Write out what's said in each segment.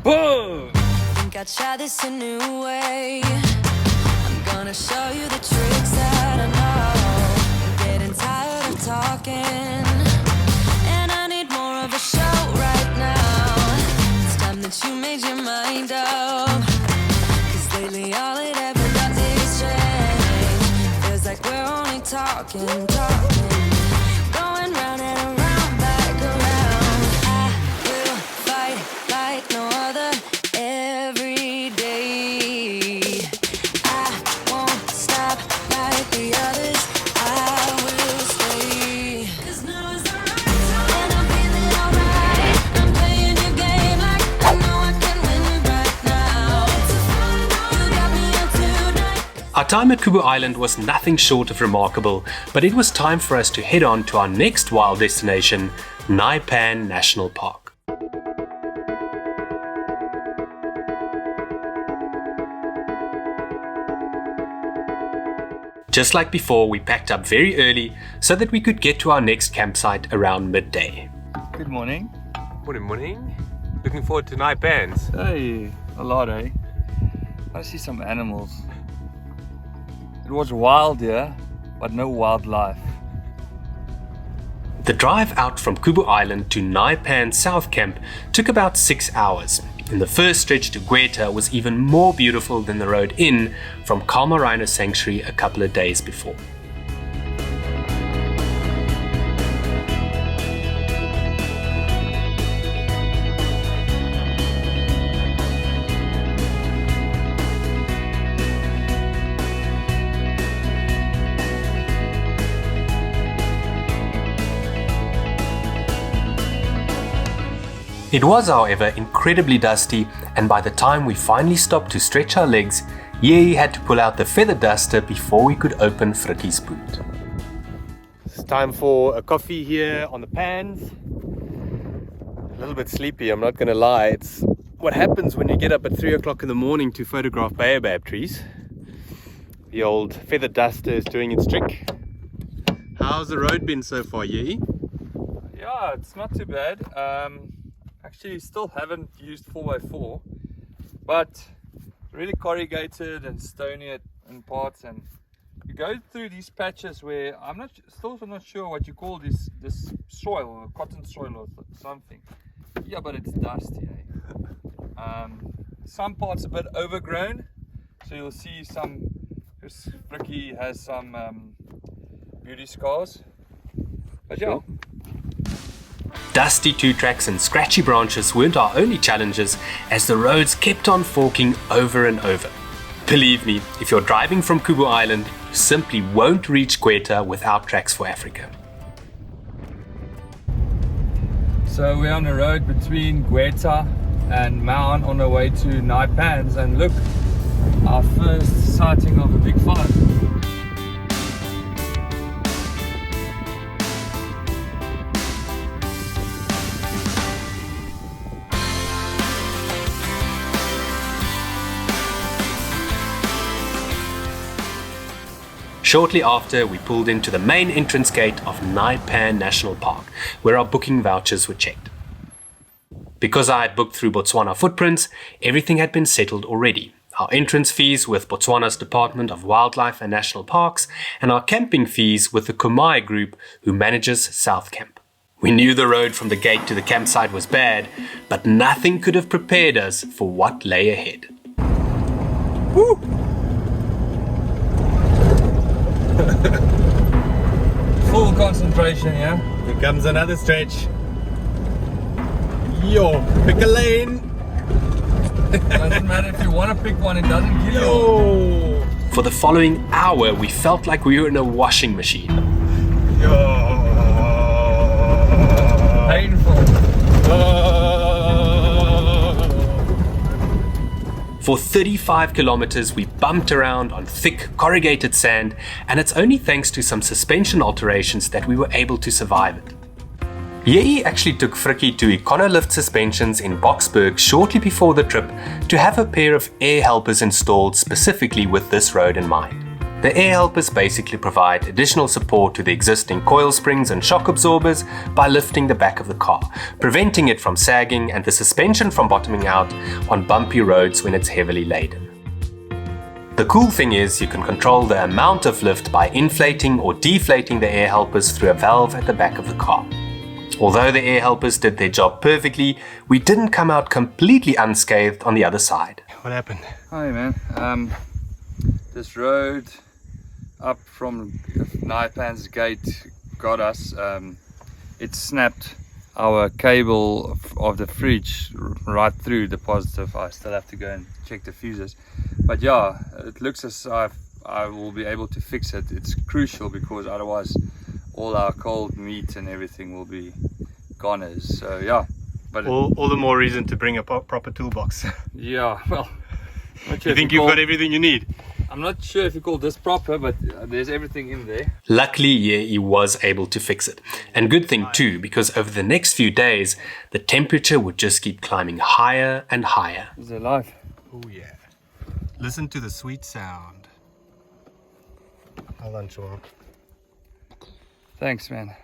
Boom! Think I'd try this a new way. I'm gonna show you the tricks that I know. I'm getting tired of talking, and I need more of a show right now. It's time that you made your mind up, 'cause lately all it ever does is change. Feels like we're only talking, going round and around, back around. I will fight like no other every day. I won't stop like the others. I will stay. 'Cause now is the right time, and I'm feeling alright. I'm playing your game like I know I can win right now. You got me up tonight. Our time at Kubu Island was nothing short of remarkable, but it was time for us to head on to our next wild destination, Nxai Pan National Park. Just like before, we packed up very early so that we could get to our next campsite around midday. Good morning. Morning. Looking forward to Nxai Pans. Hey, a lot, eh? I see some animals. It was wild here, but no wildlife. The drive out from Kubu Island to Nxai Pan South Camp took about 6 hours. And the first stretch to Gweta was even more beautiful than the road in from Kalma Rhino Sanctuary a couple of days before. It was, however, incredibly dusty, and by the time we finally stopped to stretch our legs, Ye had to pull out the feather duster before we could open Frikky's boot. It's time for a coffee here on the Pans. A little bit sleepy, I'm not gonna lie. It's what happens when you get up at 3 o'clock in the morning to photograph baobab trees. The old feather duster is doing its trick. How's the road been so far, Ye? Yeah, it's not too bad. Actually, still haven't used 4x4, but really corrugated and stony in parts, and you go through these patches where I'm still not sure what you call this soil, or cotton soil or something. Yeah, but it's dusty. Eh? Some parts a bit overgrown, so you'll see Fricky has some beauty scars. But yeah. Dusty two-tracks and scratchy branches weren't our only challenges, as the roads kept on forking over and over. Believe me, if you're driving from Kubu Island, you simply won't reach Gweta without Tracks for Africa. So we're on the road between Gweta and Maun on our way to Nxai Pans, and look, our first sighting of a big five. Shortly after, we pulled into the main entrance gate of Nxai Pan National Park, where our booking vouchers were checked. Because I had booked through Botswana Footprints, everything had been settled already. Our entrance fees with Botswana's Department of Wildlife and National Parks, and our camping fees with the Kumai group who manages South Camp. We knew the road from the gate to the campsite was bad, but nothing could have prepared us for what lay ahead. Woo! Full concentration, yeah? Here comes another stretch. Yo, pick a lane. Doesn't matter if you want to pick one, it doesn't kill you. Yo. For the following hour, we felt like we were in a washing machine. Yo. Painful. For 35 kilometers, we bumped around on thick, corrugated sand, and it's only thanks to some suspension alterations that we were able to survive it. Yei actually took Fricky to Econolift Suspensions in Boksburg shortly before the trip to have a pair of air helpers installed specifically with this road in mind. The air helpers basically provide additional support to the existing coil springs and shock absorbers by lifting the back of the car, preventing it from sagging and the suspension from bottoming out on bumpy roads when it's heavily laden. The cool thing is you can control the amount of lift by inflating or deflating the air helpers through a valve at the back of the car. Although the air helpers did their job perfectly, we didn't come out completely unscathed on the other side. What happened? Hi man, this road up from Nxai Pan's gate got us. It snapped our cable of the fridge right through the positive. I still have to go and check the fuses, but yeah, it looks as if I will be able to fix it. It's crucial because otherwise all our cold meat and everything will be goners. So yeah, but All the more reason to bring a proper toolbox. yeah, well, not sure You if think you you've call- got everything you need? I'm not sure if you call this proper, but there's everything in there. Luckily, yeah, he was able to fix it. And good thing too, because over the next few days, the temperature would just keep climbing higher and higher. Is it alive? Oh yeah. Listen to the sweet sound. Hold on, Sean. Thanks, man.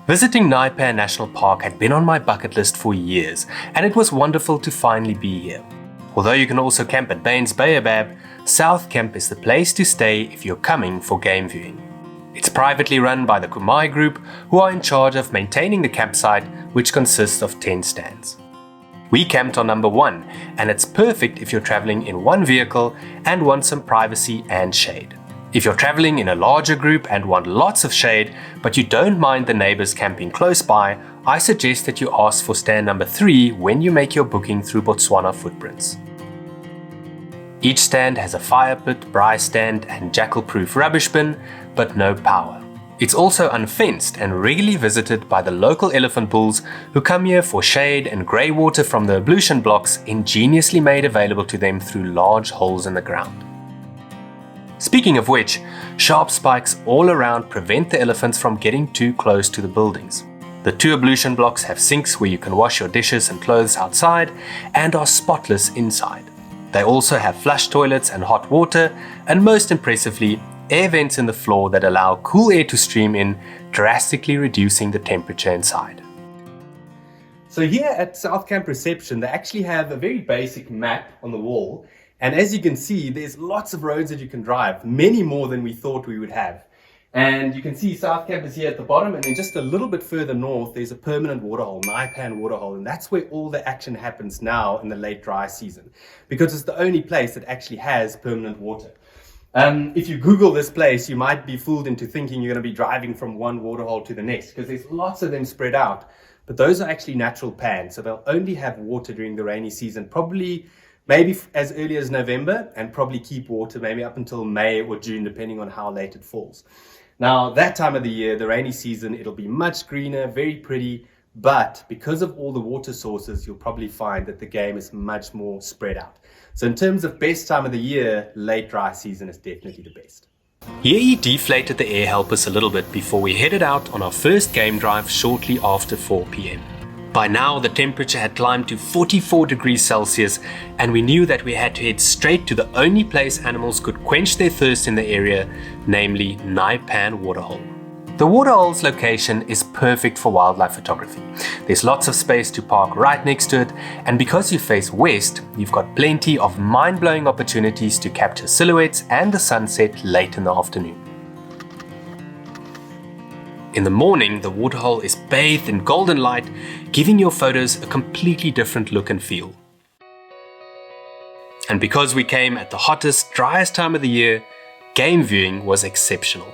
Visiting Nxai Pan National Park had been on my bucket list for years, and it was wonderful to finally be here. Although you can also camp at Baines Baobab, South Camp is the place to stay if you're coming for game viewing. It's privately run by the Kumai Group, who are in charge of maintaining the campsite, which consists of 10 stands. We camped on number 1, and it's perfect if you're traveling in one vehicle and want some privacy and shade. If you're traveling in a larger group and want lots of shade, but you don't mind the neighbors camping close by, I suggest that you ask for stand number 3 when you make your booking through Botswana Footprints. Each stand has a fire pit, braai stand and jackal-proof rubbish bin, but no power. It's also unfenced and regularly visited by the local elephant bulls who come here for shade and grey water from the ablution blocks ingeniously made available to them through large holes in the ground. Speaking of which, sharp spikes all around prevent the elephants from getting too close to the buildings. The 2 ablution blocks have sinks where you can wash your dishes and clothes outside and are spotless inside. They also have flush toilets and hot water, and most impressively, air vents in the floor that allow cool air to stream in, drastically reducing the temperature inside. So here at South Camp Reception, they actually have a very basic map on the wall. And as you can see, there's lots of roads that you can drive, many more than we thought we would have. And you can see South Camp is here at the bottom, and then just a little bit further north, there's a permanent waterhole, Nxai Pan waterhole, and that's where all the action happens now in the late dry season, because it's the only place that actually has permanent water. If you Google this place, you might be fooled into thinking you're going to be driving from one waterhole to the next, because there's lots of them spread out. But those are actually natural pans, so they'll only have water during the rainy season, probably maybe as early as November, and probably keep water maybe up until May or June, depending on how late it falls. Now, that time of the year, the rainy season, it'll be much greener, very pretty, but because of all the water sources, you'll probably find that the game is much more spread out. So in terms of best time of the year, late dry season is definitely the best. Here he deflated the air helpers a little bit before we headed out on our first game drive shortly after 4 p.m. By now, the temperature had climbed to 44 degrees Celsius, and we knew that we had to head straight to the only place animals could quench their thirst in the area, namely Nxai Pan Waterhole. The waterhole's location is perfect for wildlife photography. There's lots of space to park right next to it, and because you face west, you've got plenty of mind-blowing opportunities to capture silhouettes and the sunset late in the afternoon. In the morning, the waterhole is bathed in golden light, giving your photos a completely different look and feel. And because we came at the hottest, driest time of the year, game viewing was exceptional.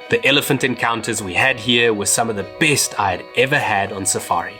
The elephant encounters we had here were some of the best I had ever had on safari.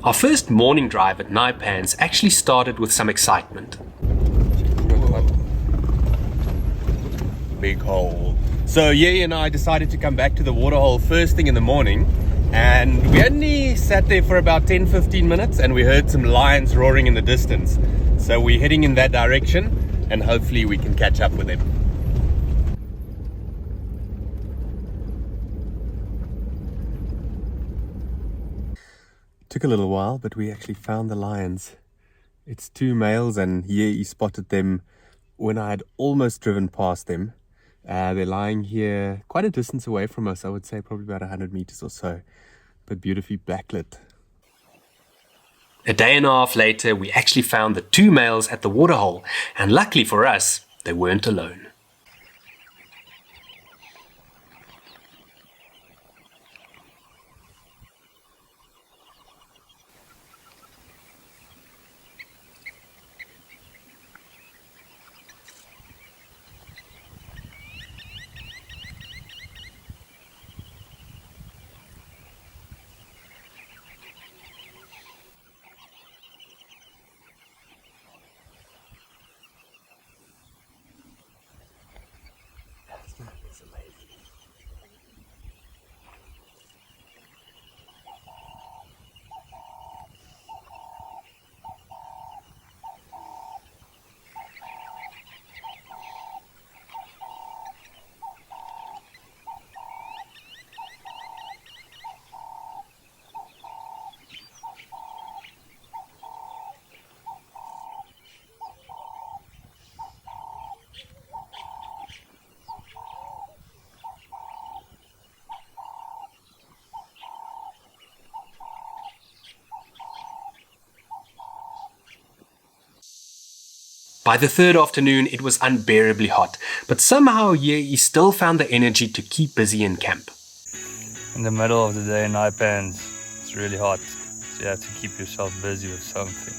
Our first morning drive at Nxai Pan's actually started with some excitement. Big hole. So Ye and I decided to come back to the waterhole first thing in the morning, and we only sat there for about 10-15 minutes and we heard some lions roaring in the distance. So we're heading in that direction and hopefully we can catch up with them. Took a little while, but we actually found the lions. It's two males and he spotted them when I had almost driven past them. They're lying here quite a distance away from us, I would say probably about 100 meters or so, but beautifully backlit. A day and a half later, we actually found the two males at the waterhole, and luckily for us, they weren't alone. By the third afternoon, it was unbearably hot, but somehow he still found the energy to keep busy in camp. In the middle of the day in Nxai Pan, it's really hot, so you have to keep yourself busy with something.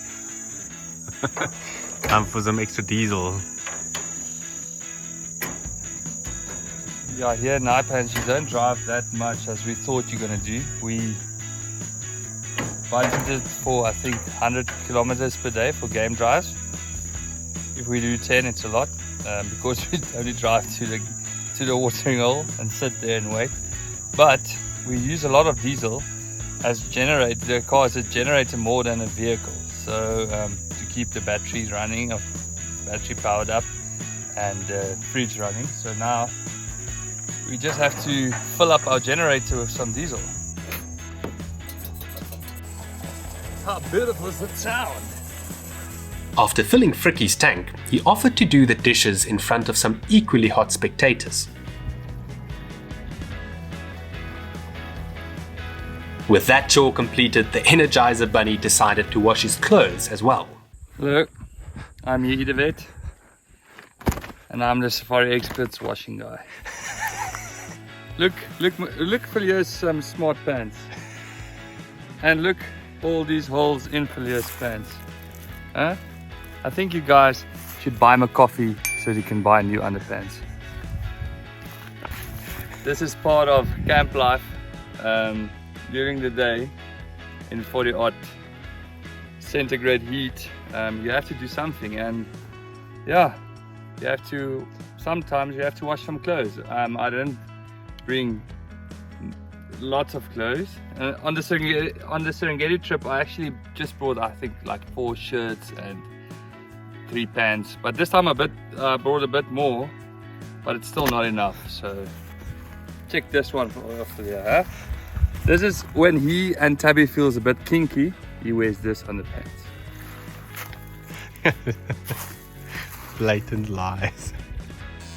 Time for some extra diesel. Yeah, here in Nxai Pan, you don't drive that much as we thought you're going to do. We budgeted for, I think, 100 kilometers per day for game drives. If we do 10, it's a lot, because we only drive to the watering hole and sit there and wait. But we use a lot of diesel as generator. The car is a generator more than a vehicle, so to keep the batteries running, battery powered up, and the fridge running. So now we just have to fill up our generator with some diesel. How beautiful is the town! After filling Fricky's tank, he offered to do the dishes in front of some equally hot spectators. With that chore completed, the Energizer Bunny decided to wash his clothes as well. Hello, I'm Ye the vet, and I'm the safari expert's washing guy. Look for your smart pants, and look all these holes in Filia's pants. Huh? I think you guys should buy him a coffee so he can buy new underpants. This is part of camp life during the day in 40-odd centigrade heat. You have to do something, and yeah, sometimes you have to wash some clothes. I didn't bring lots of clothes. On the Serengeti trip, I actually just brought, I think, like 4 shirts and 3 pants, but this time I brought a bit more, but it's still not enough, so check this one after there. Huh? This is when he and Tabby feels a bit kinky. He wears this on the pants. Blatant lies.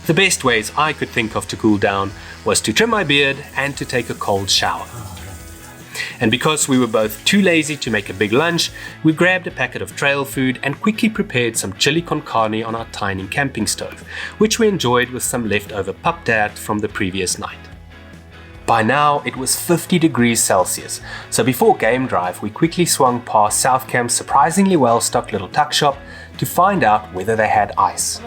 The best ways I could think of to cool down was to trim my beard and to take a cold shower. And because we were both too lazy to make a big lunch, we grabbed a packet of trail food and quickly prepared some chili con carne on our tiny camping stove, which we enjoyed with some leftover pap tart from the previous night. By now it was 50 degrees Celsius, so before game drive we quickly swung past South Camp's surprisingly well-stocked little tuck shop to find out whether they had ice.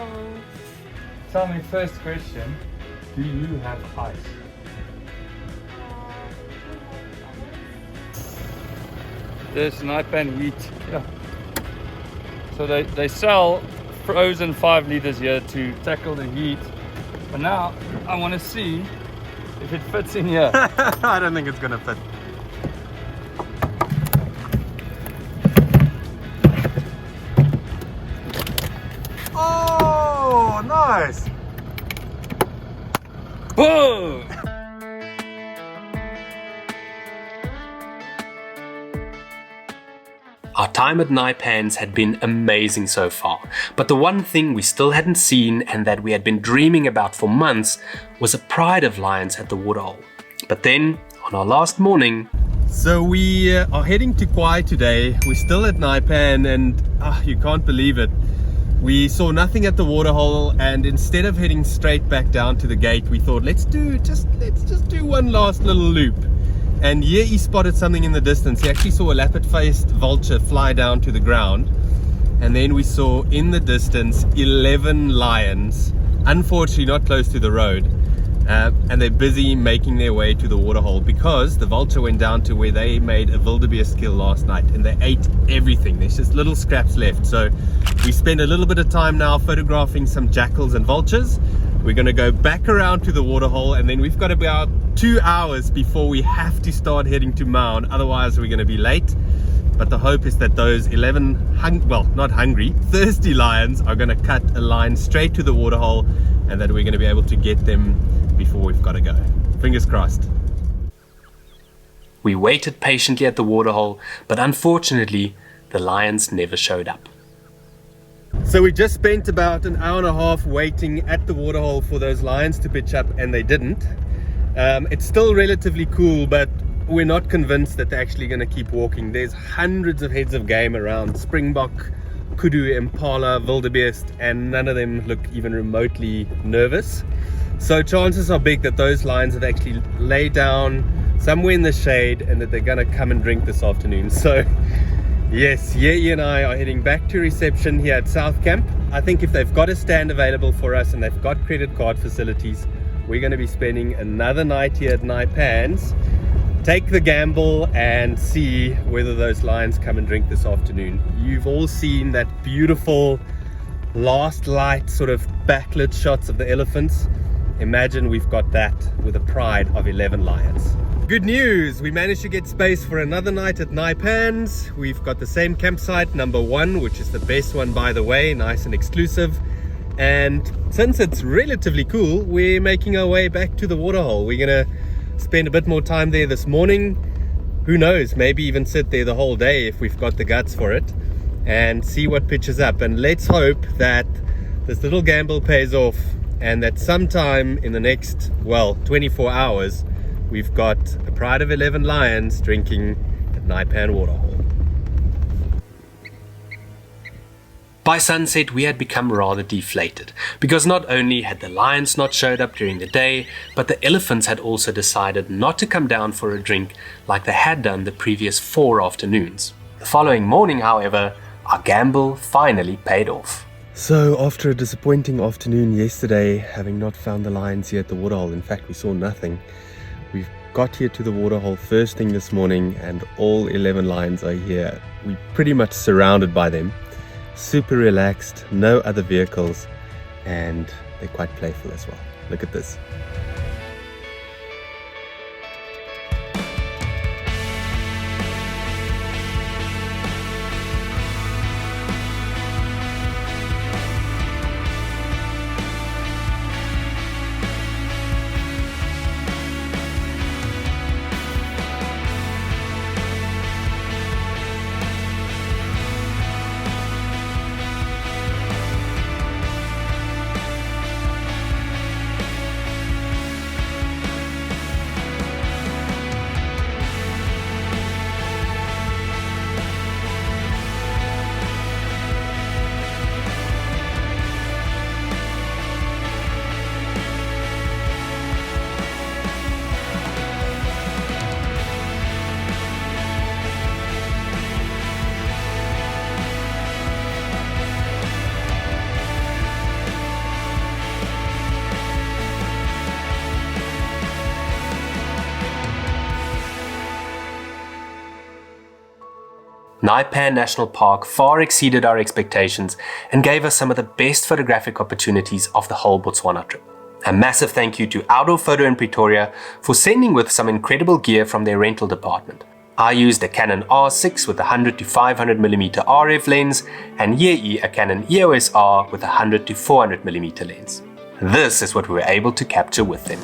Tell me, first question, do you have ice? There's Nxai Pan wheat. Yeah. So they sell frozen 5 liters here to tackle the heat. But now I want to see if it fits in here. I don't think it's gonna fit. Oh, nice! Boom! Our time at Nxai Pan's had been amazing so far, but the one thing we still hadn't seen and that we had been dreaming about for months was a pride of lions at the waterhole. But then, on our last morning... So we are heading to Kauai today. We're still at Nxai Pan and you can't believe it. We saw nothing at the waterhole, and instead of heading straight back down to the gate, we thought let's just do one last little loop. And here he spotted something in the distance. He actually saw a lappet-faced vulture fly down to the ground. And then we saw in the distance 11 lions, unfortunately not close to the road. And they're busy making their way to the waterhole because the vulture went down to where they made a wildebeest kill last night and they ate everything. There's just little scraps left. So we spend a little bit of time now photographing some jackals and vultures. We're going to go back around to the waterhole, and then we've got about 2 hours before we have to start heading to Maun, otherwise we're going to be late. But the hope is that those 11 thirsty lions are going to cut a line straight to the waterhole, and that we're going to be able to get them before we've got to go. Fingers crossed. We waited patiently at the waterhole, but unfortunately the lions never showed up. So we just spent about an hour and a half waiting at the waterhole for those lions to pitch up, and they didn't. It's still relatively cool, but we're not convinced that they're actually going to keep walking. There's hundreds of heads of game around: springbok, kudu, impala, wildebeest, and none of them look even remotely nervous. So chances are big that those lions have actually laid down somewhere in the shade and that they're going to come and drink this afternoon. So yes, Yei and I are heading back to reception here at South Camp. I think if they've got a stand available for us and they've got credit card facilities, we're going to be spending another night here at Nxai Pan's, take the gamble and see whether those lions come and drink this afternoon. You've all seen that beautiful last light sort of backlit shots of the elephants. Imagine we've got that with a pride of 11 lions. Good news, we managed to get space for another night at Nxai Pan's. We've got the same campsite, number 1, which is the best one by the way, nice and exclusive. And since it's relatively cool, we're making our way back to the waterhole. We're gonna spend a bit more time there this morning. Who knows, maybe even sit there the whole day if we've got the guts for it, and see what pitches up. And let's hope that this little gamble pays off and that sometime in the next, 24 hours, we've got a pride of 11 lions drinking at Nxai Pan Waterhole. By sunset, we had become rather deflated, because not only had the lions not showed up during the day, but the elephants had also decided not to come down for a drink like they had done the previous 4 afternoons. The following morning, however, our gamble finally paid off. So after a disappointing afternoon yesterday, having not found the lions here at the waterhole, in fact we saw nothing, we've got here to the waterhole first thing this morning and all 11 lions are here. We're pretty much surrounded by them. Super relaxed, no other vehicles, and they're quite playful as well. Look at this. Nxai Pan National Park far exceeded our expectations and gave us some of the best photographic opportunities of the whole Botswana trip. A massive thank you to Outdoor Photo in Pretoria for sending with some incredible gear from their rental department. I used a Canon R6 with a 100 to 500mm RF lens and Yei a Canon EOS R with a 100 to 400mm lens. This is what we were able to capture with them.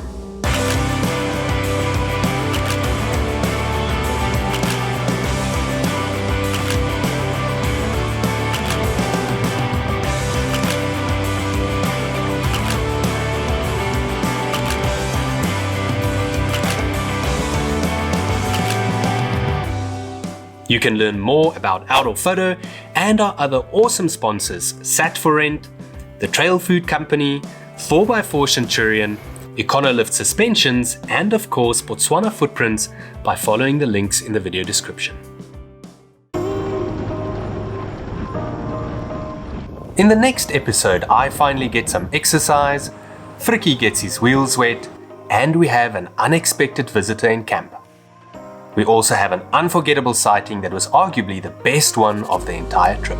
You can learn more about Outdoor Photo and our other awesome sponsors, Sat for Rent, the Trail Food Company, 4x4 Centurion, Econolift Suspensions, and of course Botswana Footprints by following the links in the video description. In the next episode, I finally get some exercise, Frikkie gets his wheels wet, and we have an unexpected visitor in camp. We also have an unforgettable sighting that was arguably the best one of the entire trip.